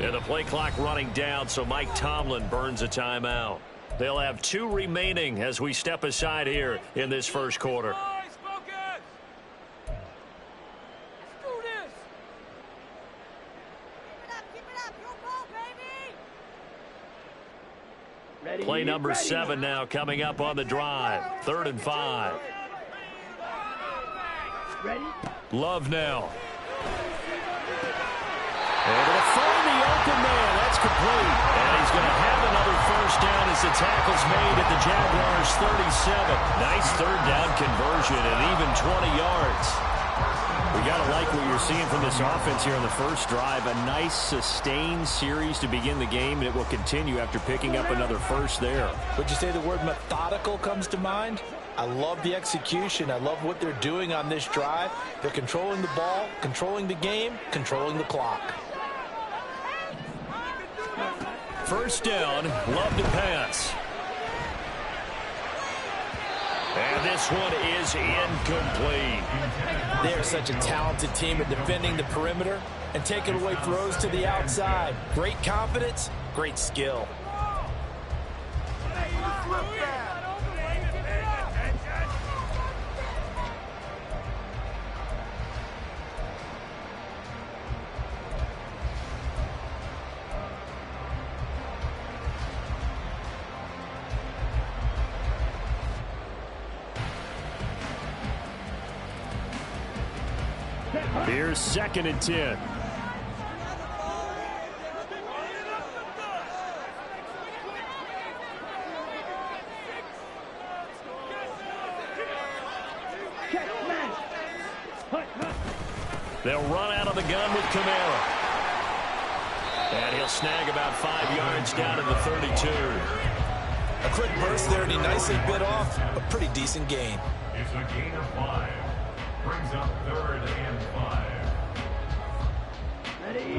And the play clock running down, so Mike Tomlin burns a timeout. They'll have 2 remaining as we step aside here in this first quarter. Play number 7 now coming up on the drive. 3rd and 5. Love now. Able to find the open man. That's complete. And he's going to have another first down as the tackle's made at the Jaguars' 37. Nice 3rd down conversion and even 20 yards. We got to like what you're seeing from this offense here on the first drive. A nice sustained series to begin the game, and it will continue after picking up another first there. Would you say the word methodical comes to mind? I love the execution. I love what they're doing on this drive. They're controlling the ball, controlling the game, controlling the clock. First down, Love to pass. And this one is incomplete. They're such a talented team at defending the perimeter and taking away throws to the outside. Great confidence, great skill. Here's 2nd and 10. They'll run out of the gun with Kamara. And he'll snag about 5 yards down to the 32. A quick burst there, and he nicely bit off a pretty decent gain. It's a gain of 5. Brings up 3rd and 5.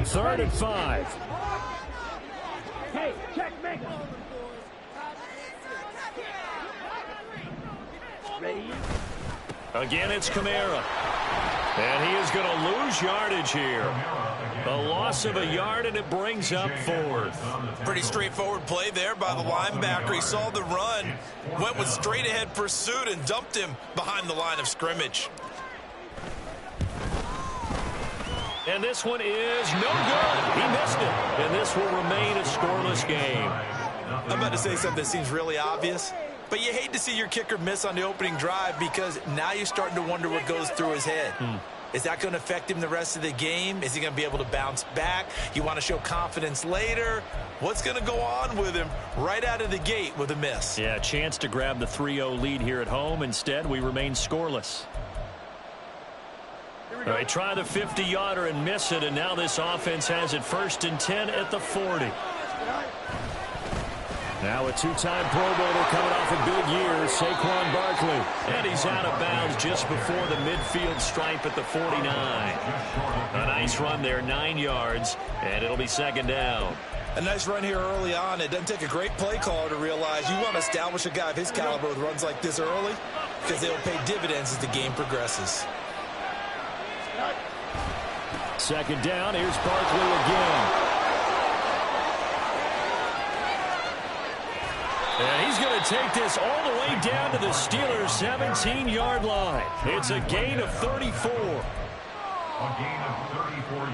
3rd and 5. Hey, check, make ready. Again, it's Kamara. And he is going to lose yardage here. A loss of a yard, and it brings up 4th. Pretty straightforward play there by the linebacker. He saw the run, went with straight-ahead pursuit, and dumped him behind the line of scrimmage. And this one is no good. He missed it. And this will remain a scoreless game. I'm about to say something that seems really obvious, but you hate to see your kicker miss on the opening drive because now you're starting to wonder what goes through his head. Is that going to affect him the rest of the game? Is he going to be able to bounce back? You want to show confidence later? What's going to go on with him right out of the gate with a miss? Yeah, a chance to grab the 3-0 lead here at home. Instead, we remain scoreless. They try the 50-yarder and miss it, and now this offense has it 1st and 10 at the 40. Now a 2-time Pro Bowler coming off a big year, Saquon Barkley. And he's out of bounds just before the midfield stripe at the 49. A nice run there, 9 yards, and it'll be 2nd down. A nice run here early on. It doesn't take a great play caller to realize you want to establish a guy of his caliber with runs like this early because they'll pay dividends as the game progresses. 2nd down, here's Barkley again. And he's going to take this all the way down to the Steelers' 17-yard line. It's a gain of 34. A gain of 34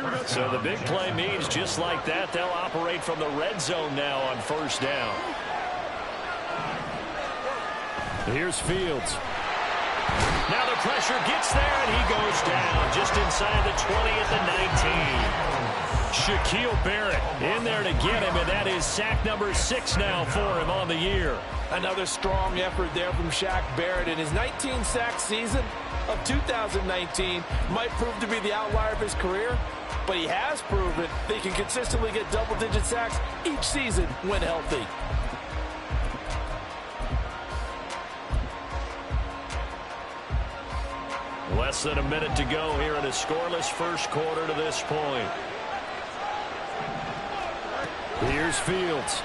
yards. So the big play means just like that, they'll operate from the red zone now on 1st down. Here's Fields. Now the pressure gets there, and he goes down just inside the 20 at the 19. Shaquille Barrett in there to get him, and that is sack number 6 now for him on the year. Another strong effort there from Shaq Barrett. In his 19-sack season of 2019 might prove to be the outlier of his career, but he has proven that he can consistently get double-digit sacks each season when healthy. Less than a minute to go here in a scoreless first quarter to this point. Here's Fields.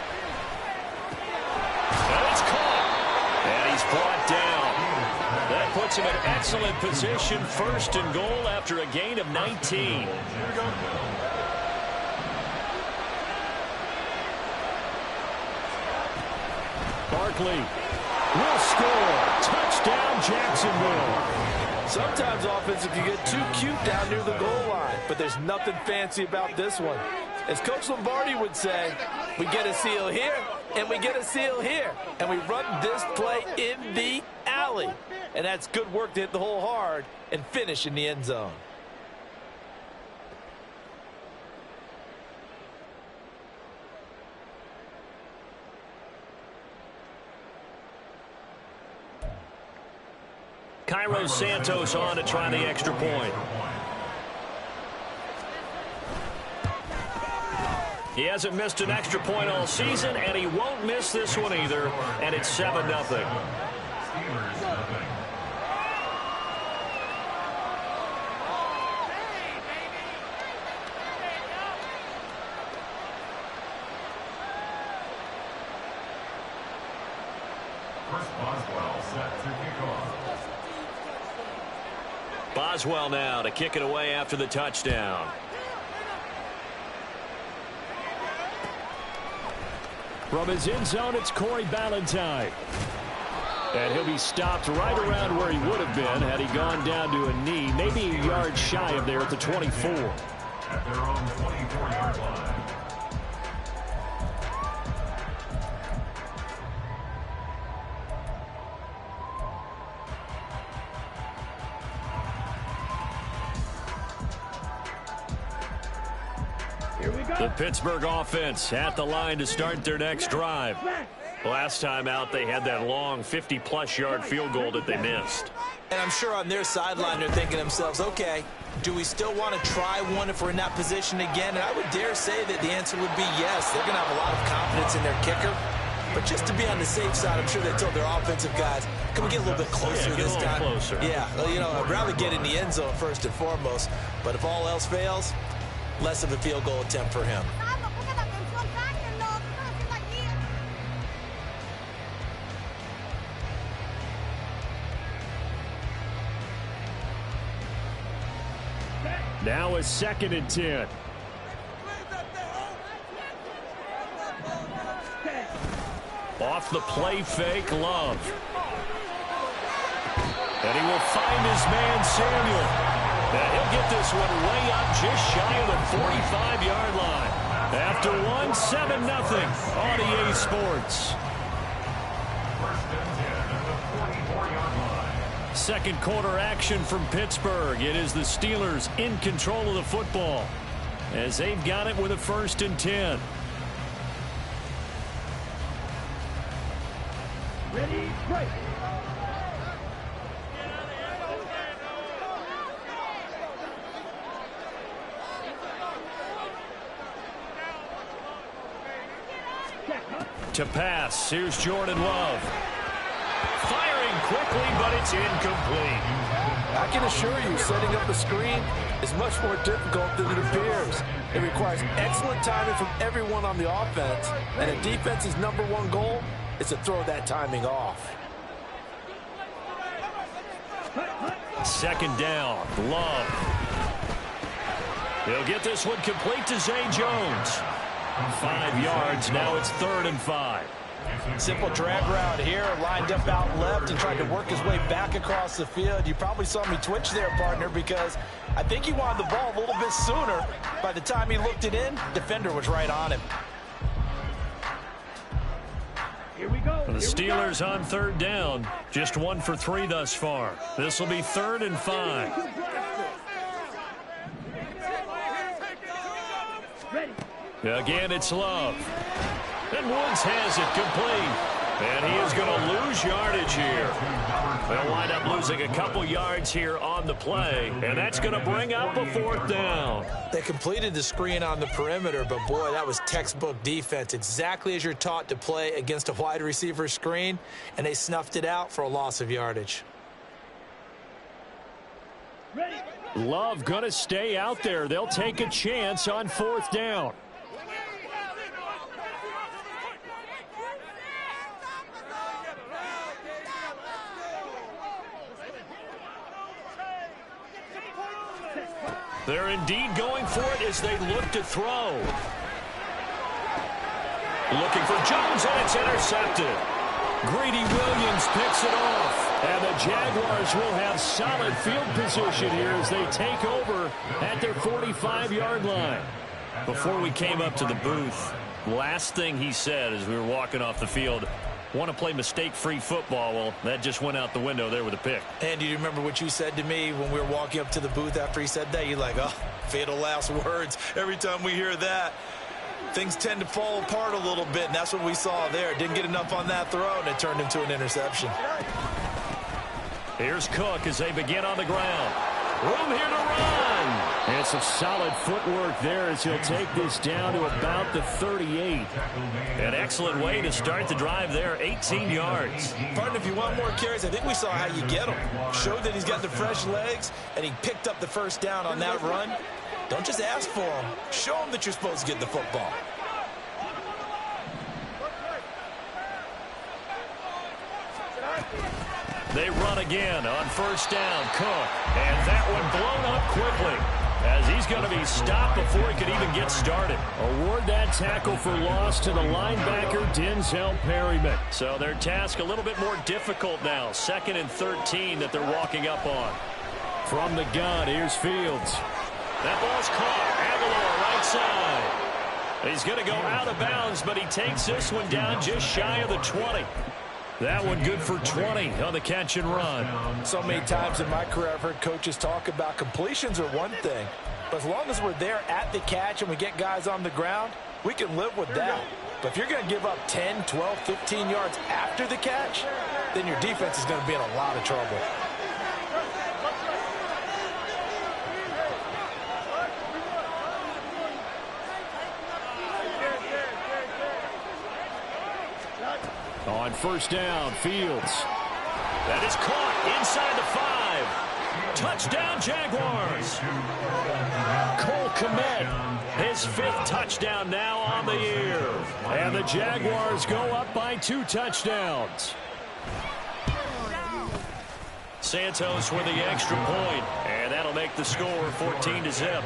And it's caught. And he's brought down. That puts him in excellent position. 1st and goal after a gain of 19. quickly. Will score. Touchdown, Jacksonville. Sometimes offenses can get too cute down near the goal line, but there's nothing fancy about this one. As Coach Lombardi would say, we get a seal here, and we get a seal here, and we run this play in the alley. And that's good work to hit the hole hard and finish in the end zone. Cairo Santos on to try the extra point. He hasn't missed an extra point all season, and he won't miss this one either, and it's 7-0. Boswell now to kick it away after the touchdown. From his end zone, it's Corey Ballantyne. And he'll be stopped right around where he would have been had he gone down to a knee, maybe a yard shy of there at the 24. At their own 24-yard line. The Pittsburgh offense at the line to start their next drive. Last time out, they had that long 50-plus yard field goal that they missed. And I'm sure on their sideline they're thinking to themselves, okay, do we still want to try one if we're in that position again? And I would dare say that the answer would be yes. They're going to have a lot of confidence in their kicker. But just to be on the safe side, I'm sure they told their offensive guys, can we get a little bit closer this time? Closer. Yeah, well, you know, I'd rather get in the end zone first and foremost. But if all else fails, less of a field goal attempt for him. Now a 2nd and 10. Off the play fake, Love. And he will find his man, Samuel. And he'll get this one way up just shy of the 45-yard line. After one, 7-0 on EA Sports. Second quarter action from Pittsburgh. It is the Steelers in control of the football as they've got it with a 1st and 10. Ready, break. To pass, here's Jordan Love. Firing quickly, but it's incomplete. I can assure you, setting up a screen is much more difficult than it appears. It requires excellent timing from everyone on the offense, and a defense's #1 goal is to throw that timing off. 2nd down, Love. He'll get this one complete to Zay Jones. 5 yards, now it's 3rd and 5. Simple drag route here, lined up out left and tried to work his way back across the field. You probably saw me twitch there, partner, because I think he wanted the ball a little bit sooner. By the time he looked it in, defender was right on him. Here we go. The Steelers on 3rd down, just 1 for 3 thus far. This will be 3rd and 5. Ready. Again, it's Love. And Woods has it complete. And he is going to lose yardage here. They'll wind up losing a couple yards here on the play, and that's going to bring up a 4th down. They completed the screen on the perimeter, but boy, that was textbook defense. Exactly as you're taught to play against a wide receiver screen, and they snuffed it out for a loss of yardage. Ready. Love going to stay out there. They'll take a chance on 4th down. They're indeed going for it as they look to throw. Looking for Jones, and it's intercepted. Greedy Williams picks it off. And the Jaguars will have solid field position here as they take over at their 45-yard line. Before we came up to the booth, last thing he said as we were walking off the field, want to play mistake-free football. Well, that just went out the window there with a pick. And do you remember what you said to me when we were walking up to the booth after he said that? You're like, oh, fatal last words. Every time we hear that, things tend to fall apart a little bit, and that's what we saw there. Didn't get enough on that throw, and it turned into an interception. Here's Cook as they begin on the ground. Room here to run. And some solid footwork there as he'll take this down to about the 38. An excellent way to start the drive there, 18 yards. Partner, if you want more carries, I think we saw how you get him. Showed that he's got the fresh legs, and he picked up the first down on that run. Don't just ask for him. Show him that you're supposed to get the football. They run again on first down. Cook. And that one blown up quickly as he's going to be stopped before he could even get started. Award that tackle for loss to the linebacker, Denzel Perryman. So their task a little bit more difficult now. 2nd and 13 that they're walking up on. From the gun, here's Fields. That ball's caught. Aguilar right side. He's going to go out of bounds, but he takes this one down just shy of the 20. That one good for 20 on the catch and run. So many times in my career I've heard coaches talk about completions are one thing, but as long as we're there at the catch and we get guys on the ground, we can live with that. But if you're going to give up 10, 12, 15 yards after the catch, then your defense is going to be in a lot of trouble. On first down, Fields. That is caught inside the 5. Touchdown, Jaguars. Cole Kmet, his 5th touchdown now on the year. And the Jaguars go up by 2 touchdowns. Santos with the extra point, and that'll make the score 14-0.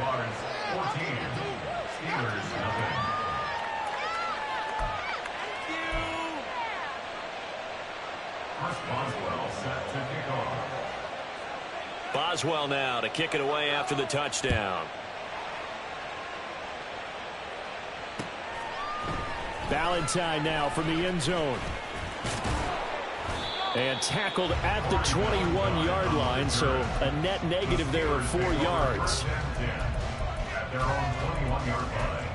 Boswell now to kick it away after the touchdown. Valentine now from the end zone. And tackled at the 21-yard line, so a net negative there of 4 yards. At their own 21-yard line.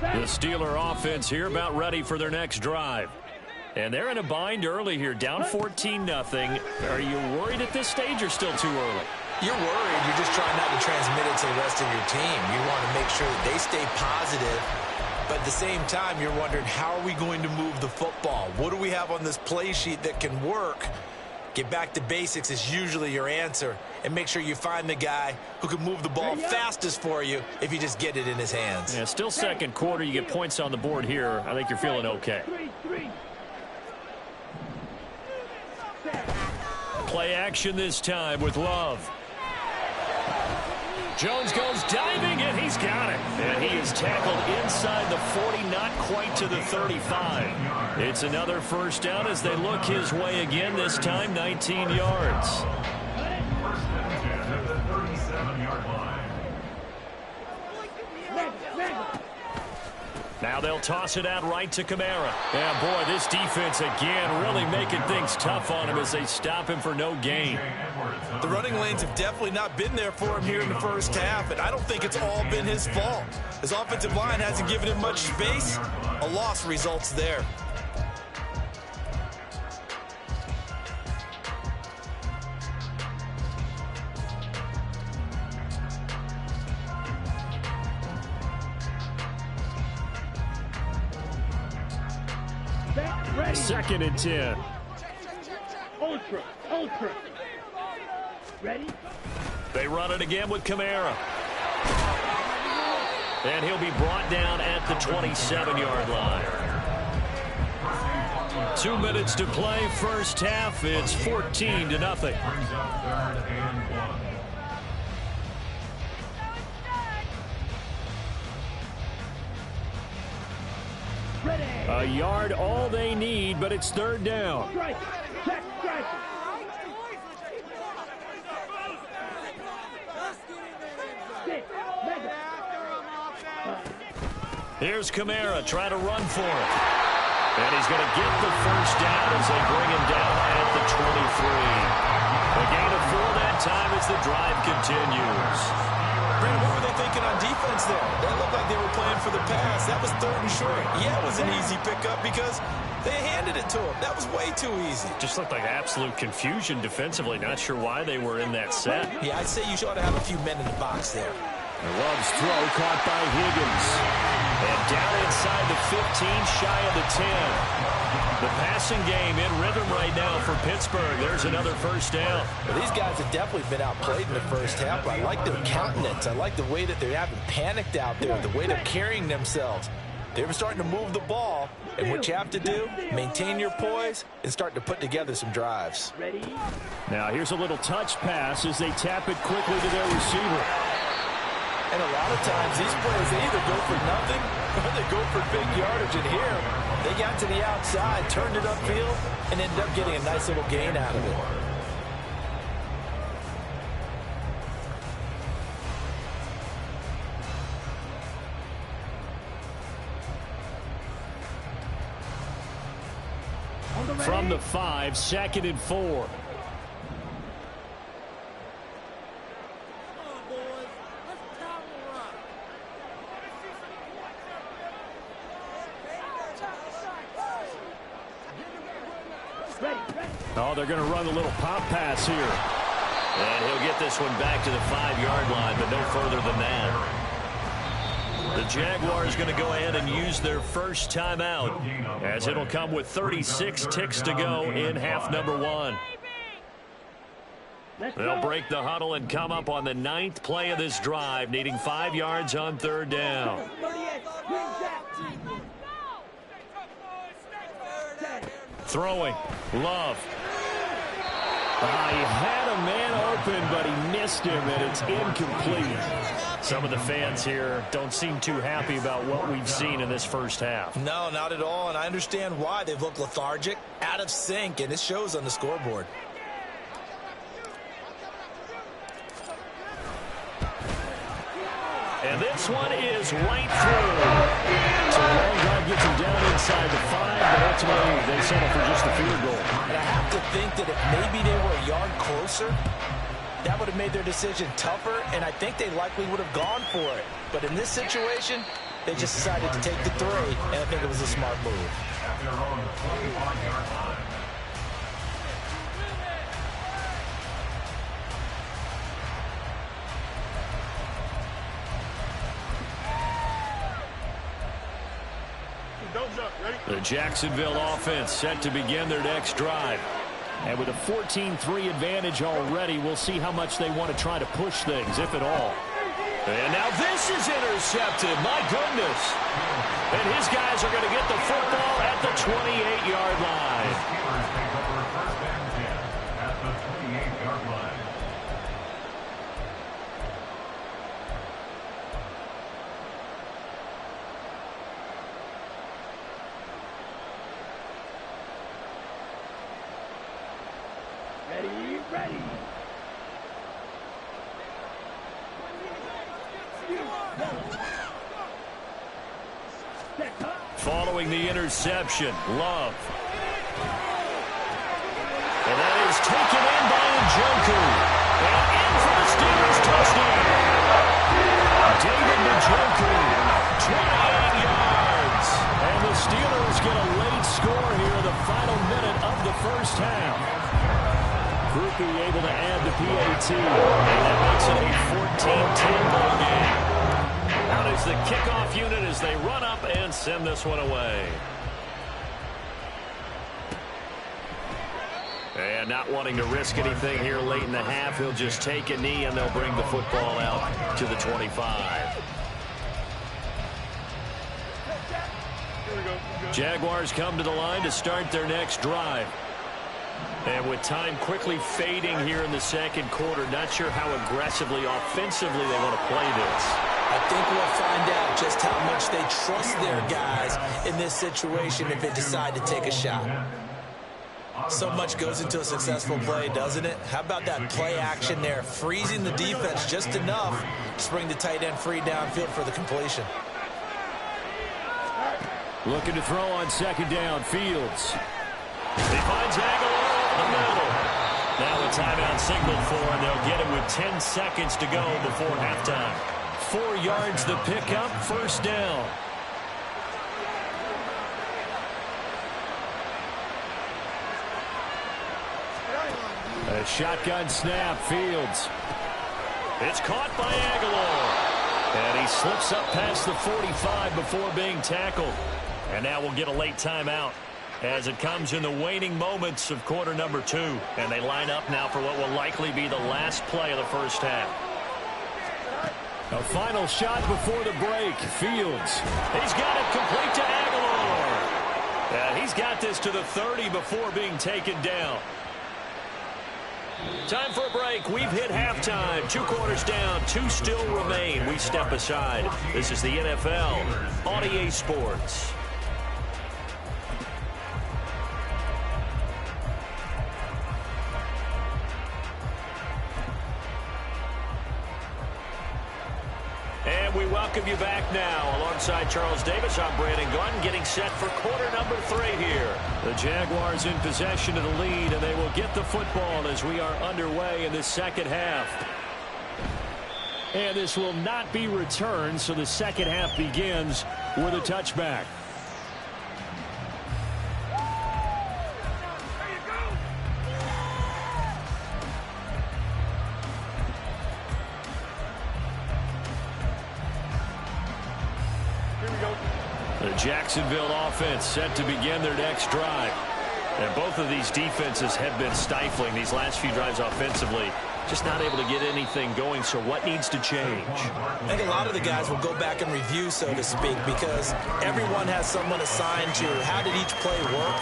The Steeler offense here about ready for their next drive. And they're in a bind early here, down 14-0. Are you worried at this stage or still too early? You're worried. You're just trying not to transmit it to the rest of your team. You want to make sure that they stay positive. But at the same time, you're wondering, how are we going to move the football? What do we have on this play sheet that can work? Get back to basics is usually your answer. And make sure you find the guy who can move the ball fastest for you if you just get it in his hands. Yeah, still second quarter. You get points on the board here. I think you're feeling okay. Play action this time with Love. Jones goes diving, and he's got it. And he is tackled inside the 40, not quite to the 35. It's another first down as they look his way again, this time 19 yards. First and 10 at the 37-yard line. Now they'll toss it out right to Kamara. Yeah, boy, this defense again really making things tough on him as they stop him for no gain. The running lanes have definitely not been there for him here in the first half, and I don't think it's all been his fault. His offensive line hasn't given him much space. A loss results there. Second and 10. Ultra. Ready? They run it again with Kamara. And he'll be brought down at the 27-yard line. 2 minutes to play, first half. It's 14-0. Brings up 3rd and 1. A yard, all they need, but it's 3rd down. Here's Kamara trying to run for it. And he's going to get the first down as they bring him down at the 23. A gain of 4 that time as the drive continues. Brandon, what were they thinking on defense there? That looked like they were playing for the pass. That was 3rd and short. Yeah, it was an easy pickup because they handed it to him. That was way too easy. Just looked like absolute confusion defensively. Not sure why they were in that set. Yeah, I'd say you ought to have a few men in the box there. Love's throw caught by Higgins. And down inside the 15, shy of the 10. The passing game in rhythm right now for Pittsburgh. There's another first down. Well, these guys have definitely been outplayed in the first half. I like their countenance. I like the way that they haven't panicked out there, the way they're carrying themselves. They were starting to move the ball, and what you have to do, maintain your poise and start to put together some drives. Now here's a little touch pass as they tap it quickly to their receiver. And a lot of times these plays, they either go for nothing or they go for big yardage. And here, they got to the outside, turned it upfield, and ended up getting a nice little gain out of it. From the 5, 2nd and 4. Oh, they're going to run a little pop pass here. And he'll get this one back to the 5-yard line, but no further than that. The Jaguars going to go ahead and use their first timeout, as it'll come with 36 ticks to go in half number 1. They'll break the huddle and come up on the 9th play of this drive, needing 5 yards on 3rd down. Throwing. Love. He had a man open, but he missed him, and it's incomplete. Some of the fans here don't seem too happy about what we've seen in this first half. No, not at all, and I understand why. They've looked lethargic, out of sync, and it shows on the scoreboard. And this one is right through. So the long drive gets him down inside the 5, but ultimately they settle for just a field goal. And I have to think that if maybe they were a yard closer, that would have made their decision tougher, and I think they likely would have gone for it. But in this situation, they just decided to take the 3, and I think it was a smart move. At their own 21-yard line. The Jacksonville offense set to begin their next drive. And with a 14-3 advantage already, we'll see how much they want to try to push things, if at all. And now this is intercepted. My goodness. And his guys are going to get the football at the 28-yard line. Steelers take over 1st and 10 at the 28-yard line. Ready. Following the interception, Love. And that is taken in by Njoku. And in for the Steelers touchdown. David Njoku, 28 yards. And the Steelers get a late score here in the final minute of the first half. Groupie able to add the PAT. And that makes it a 14-10 ball game. Out is the kickoff unit as they run up and send this one away. And not wanting to risk anything here late in the half, he'll just take a knee and they'll bring the football out to the 25. Here we go. Jaguars come to the line to start their next drive. And with time quickly fading here in the second quarter, not sure how aggressively, offensively they want to play this. I think we'll find out just how much they trust their guys in this situation if they decide to take a shot. So much goes into a successful play, doesn't it? How about that play action there, freezing the defense just enough to bring the tight end free downfield for the completion. Looking to throw on second down, Fields. He finds Aguilar over the middle. Now a timeout signaled for, and they'll get it with 10 seconds to go before halftime. 4 yards the pickup, first down. A shotgun snap, Fields. It's caught by Aguilar. And he slips up past the 45 before being tackled. And now we'll get a late timeout as it comes in the waning moments of quarter number 2. And they line up now for what will likely be the last play of the first half. A final shot before the break. Fields. He's got it complete to Aguilar. And he's got this to the 30 before being taken down. Time for a break. We've hit halftime. 2 quarters down. 2 still remain. We step aside. This is the NFL on EA Sports. And we welcome you back now. Alongside Charles Davis, I'm Brandon Gordon, getting set for quarter number 3 here. The Jaguars in possession of the lead, and they will get the football as we are underway in the second half. And this will not be returned, so the second half begins with a touchback. The Jacksonville offense set to begin their next drive. And both of these defenses have been stifling these last few drives offensively. Just not able to get anything going, so what needs to change? I think a lot of the guys will go back and review, so to speak, because everyone has someone assigned to how did each play work.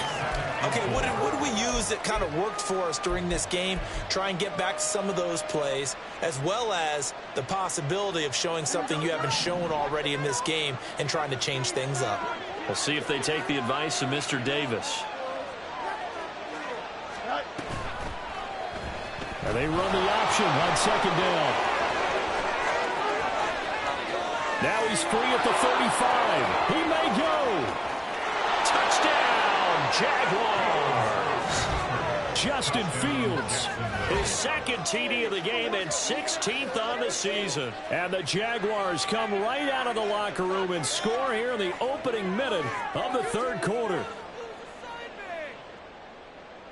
Okay, what did we use that kind of worked for us during this game? Try and get back to some of those plays, as well as the possibility of showing something you haven't shown already in this game and trying to change things up. We'll see if they take the advice of Mr. Davis. And they run the option on second down. Now he's free at the 35. He may go. Touchdown, Jaguars. Justin Fields, his second TD of the game and 16th on the season. And the Jaguars come right out of the locker room and score here in the opening minute of the third quarter.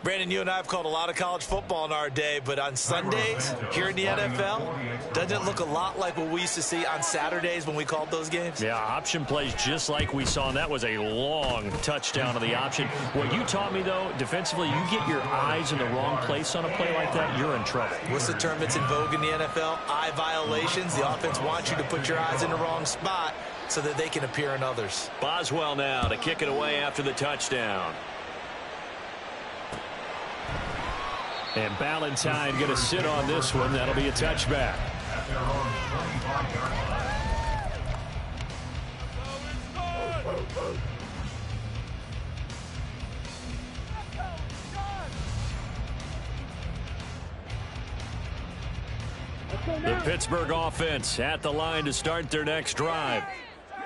Brandon, you and I have called a lot of college football in our day, but on Sundays here in the NFL, doesn't it look a lot like what we used to see on Saturdays when we called those games? Yeah, option plays just like we saw, and that was a long touchdown of the option. What you taught me, though, defensively, you get your eyes in the wrong place on a play like that, you're in trouble. What's the term that's in vogue in the NFL? Eye violations. The offense wants you to put your eyes in the wrong spot so that they can appear in others. Boswell now to kick it away after the touchdown. And Ballantyne going to sit on this one. That'll be a touchback. The Pittsburgh offense at the line to start their next drive.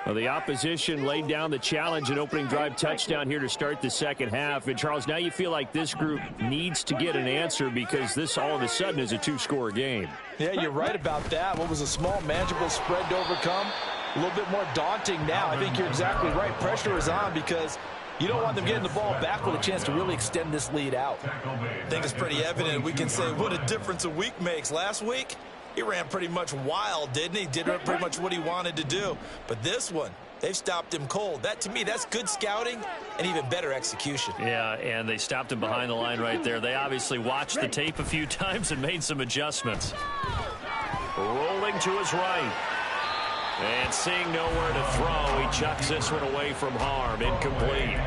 Well, the opposition laid down the challenge and opening drive touchdown here to start the second half. And, Charles, now you feel like this group needs to get an answer because this all of a sudden is a 2-score game. Yeah, you're right about that. What was a small, manageable spread to overcome? A little bit more daunting now. I think you're exactly right. Pressure is on because you don't want them getting the ball back with a chance to really extend this lead out. I think it's pretty evident. We can say what a difference a week makes. Last week, he ran pretty much wild, didn't he? Did pretty much what he wanted to do. But this one, they've stopped him cold. That, to me, that's good scouting and even better execution. Yeah, and they stopped him behind the line right there. They obviously watched the tape a few times and made some adjustments. Rolling to his right. And seeing nowhere to throw, he chucks this one away from harm. Incomplete.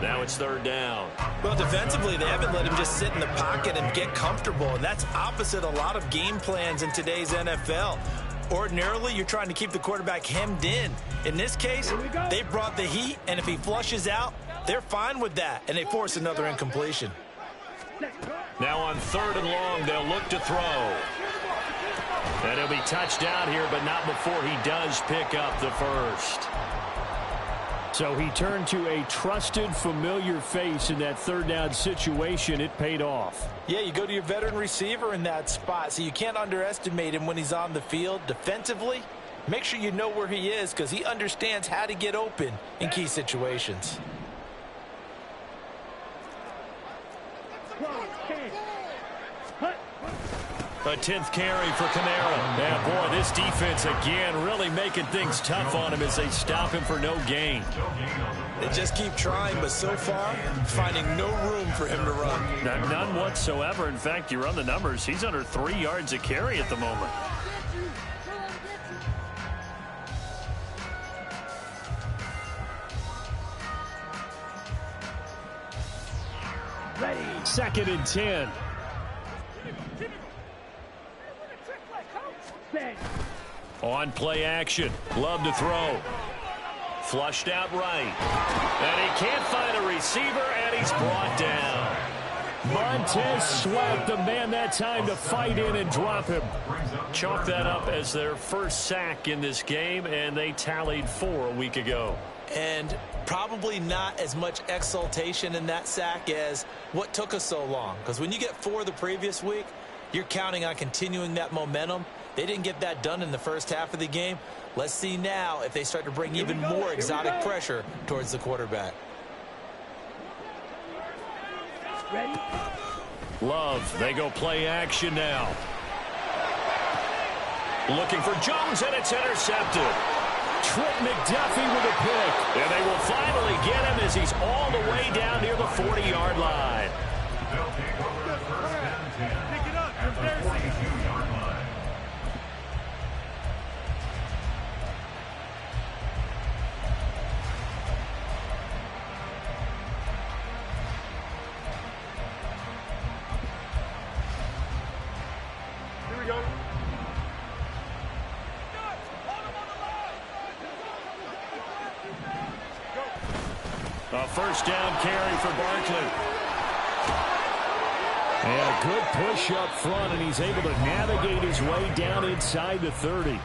Now it's third down. Well, defensively, they haven't let him just sit in the pocket and get comfortable, and that's opposite a lot of game plans in today's NFL. Ordinarily, you're trying to keep the quarterback hemmed in. In this case, they brought the heat, and if he flushes out, they're fine with that, and they force another incompletion. Now on third and long, they'll look to throw. And he'll be touched down here, but not before he does pick up the first. So he turned to a trusted, familiar face in that third down situation. It paid off. Yeah, you go to your veteran receiver in that spot, so you can't underestimate him when he's on the field. Defensively, make sure you know where he is because he understands how to get open in key situations. A 10th carry for Kamara. Yeah, boy, this defense again really making things tough on him as they stop him for no gain. They just keep trying, but so far, finding no room for him to run. None whatsoever. In fact, you run the numbers, he's under 3 yards a carry at the moment. Ready. 2nd and 10. On play action. Love to throw. Flushed out right. And he can't find a receiver, and he's brought down. Montez Sweat, the man that time to fight in and drop him. Chalk that up as their first sack in this game, and they tallied 4 a week ago. And probably not as much exultation in that sack as what took us so long. Because when you get 4 the previous week, you're counting on continuing that momentum. They didn't get that done in the first half of the game. Let's see now if they start to bring even more exotic pressure towards the quarterback. Ready? Love, they go play action now. Looking for Jones, and it's intercepted. Trent McDuffie with a pick. And they will finally get him as he's all the way down near the 40-yard line. They'll take over the first and 10 at the 42-yard line. A first down carry for Barkley. And a good push up front, and he's able to navigate his way down inside the 30.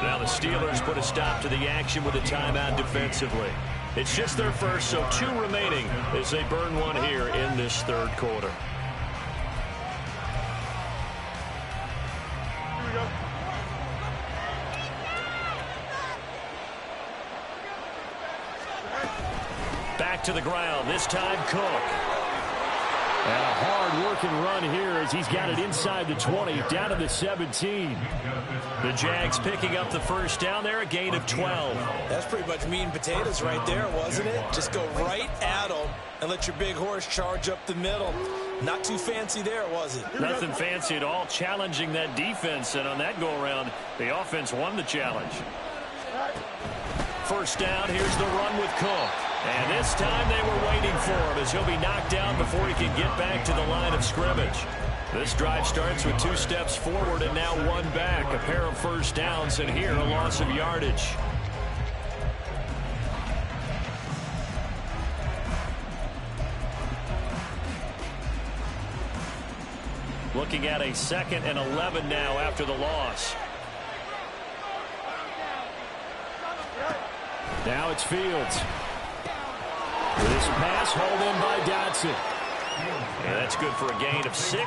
Now the Steelers put a stop to the action with a timeout defensively. It's just their first, so 2 remaining as they burn one here in this third quarter. Back to the ground, this time Cook. And a hard-working run here as he's got it inside the 20, down to the 17. The Jags picking up the first down there, a gain of 12. That's pretty much meat and potatoes right there, wasn't it? Just go right at them and let your big horse charge up the middle. Not too fancy there, was it? Nothing fancy at all, challenging that defense, and on that go-around, the offense won the challenge. First down, here's the run with Cook. And this time they were waiting for him as he'll be knocked down before he can get back to the line of scrimmage. This drive starts with 2 steps forward and now 1 back. A pair of first downs, and here a loss of yardage. Looking at a 2nd and 11 now after the loss. Now it's Fields. This pass hauled in by Dotson. And that's good for a gain of 6,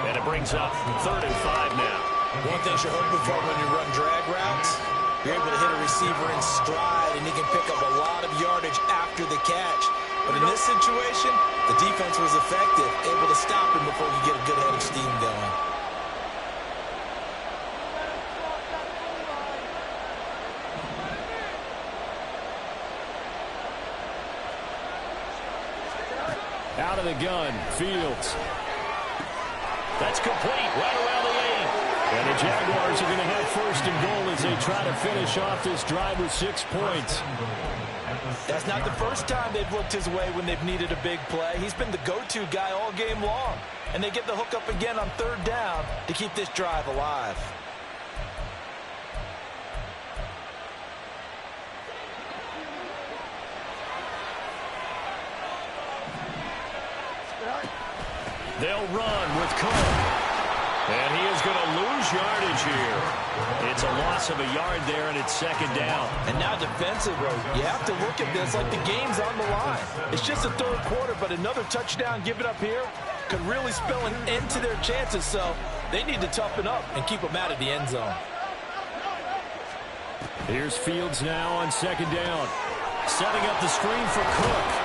and it brings up 3rd and 5 now. One thing you're hoping for when you run drag routes, you're able to hit a receiver in stride, and he can pick up a lot of yardage after the catch. But in this situation, the defense was effective, able to stop him before you get a good head of steam going. Out of the gun, Fields. That's complete right around the 8. And the Jaguars are going to have first and goal as they try to finish off this drive with 6 points. That's not the first time they've looked his way when they've needed a big play. He's been the go-to guy all game long. And they get the hook up again on third down to keep this drive alive. They'll run with Cook. And he is going to lose yardage here. It's a loss of a yard there, and it's second down. And now defensively, you have to look at this like the game's on the line. It's just the third quarter, but another touchdown given up here could really spell an end to their chances. So they need to toughen up and keep them out of the end zone. Here's Fields now on second down. Setting up the screen for Cook.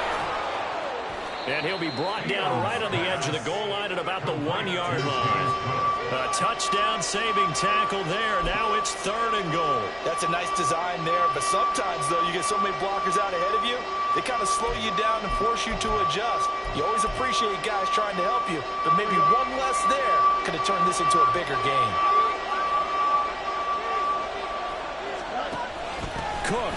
And he'll be brought down right on the edge of the goal line at about the 1-yard line. A touchdown-saving tackle there. Now it's third and goal. That's a nice design there, but sometimes, though, you get so many blockers out ahead of you, they kind of slow you down and force you to adjust. You always appreciate guys trying to help you, but maybe one less there could have turned this into a bigger game. Cook.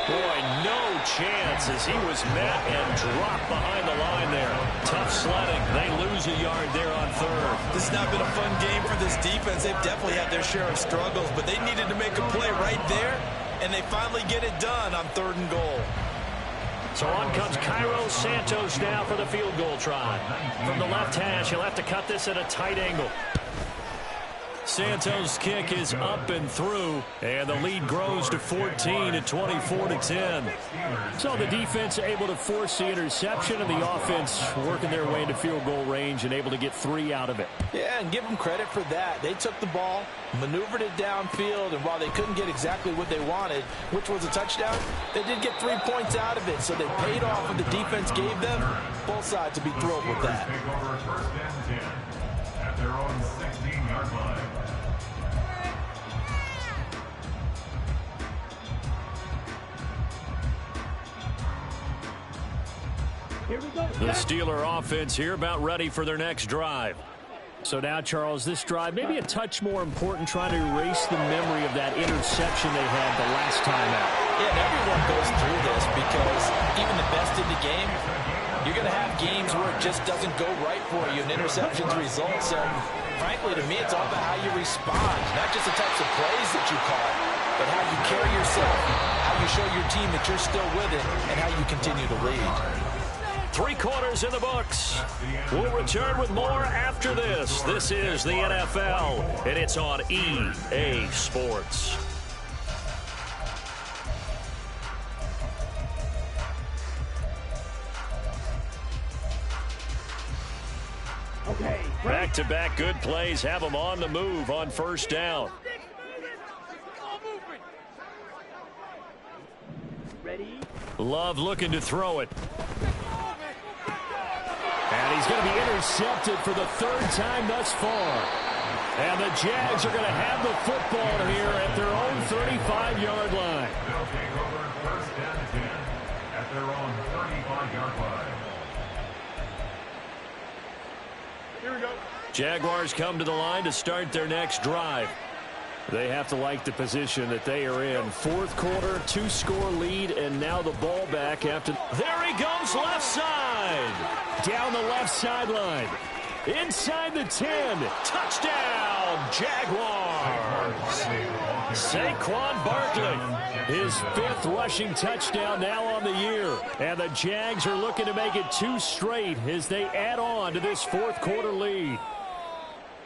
Boy, no chance as he was met and dropped behind the line there. Tough sledding. They lose a yard there on third. This has not been a fun game for this defense. They've definitely had their share of struggles, but they needed to make a play right there, and they finally get it done on third and goal. So on comes Cairo Santos now for the field goal try. From the left hash, he'll have to cut this at a tight angle. Santos' kick is up and through, and the lead grows to 14 at 24-10. So the defense able to force the interception, and the offense working their way into field goal range and able to get 3 out of it. Yeah, and give them credit for that. They took the ball, maneuvered it downfield, and while they couldn't get exactly what they wanted, which was a touchdown, they did get 3 points out of it, so they paid off what the defense gave them. Both sides to be thrilled with that. Take over first and 10 at their own 16-yard line. The Steeler offense here about ready for their next drive. So now, Charles, this drive maybe a touch more important, trying to erase the memory of that interception they had the last time out. Yeah, and everyone goes through this because even the best in the game, you're going to have games where it just doesn't go right for you and interceptions result. So, frankly, to me, it's all about how you respond, not just the types of plays that you call, but how you carry yourself, how you show your team that you're still with it, and how you continue to lead. 3 quarters in the books. We'll return with more after this. This is the NFL, and it's on EA Sports. Back-to-back good plays have them on the move on first down. Love looking to throw it. And he's going to be intercepted for the 3rd time thus far. And the Jags are going to have the football here at their own 35-yard line. They'll take over first and 10 at their own 35-yard line. Here we go. Jaguars come to the line to start their next drive. They have to like the position that they are in. 4th quarter, 2-score lead, and now the ball back after. There he goes, left side. Down the left sideline. Inside the 10. Touchdown, Jaguars. Saquon Barkley. His 5th rushing touchdown now on the year. And the Jags are looking to make it 2 straight as they add on to this 4th quarter lead.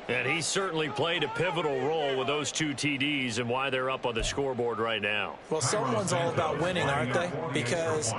And he certainly played a pivotal role with those 2 TDs and why they're up on the scoreboard right now. Well, someone's all about winning, aren't they? Because he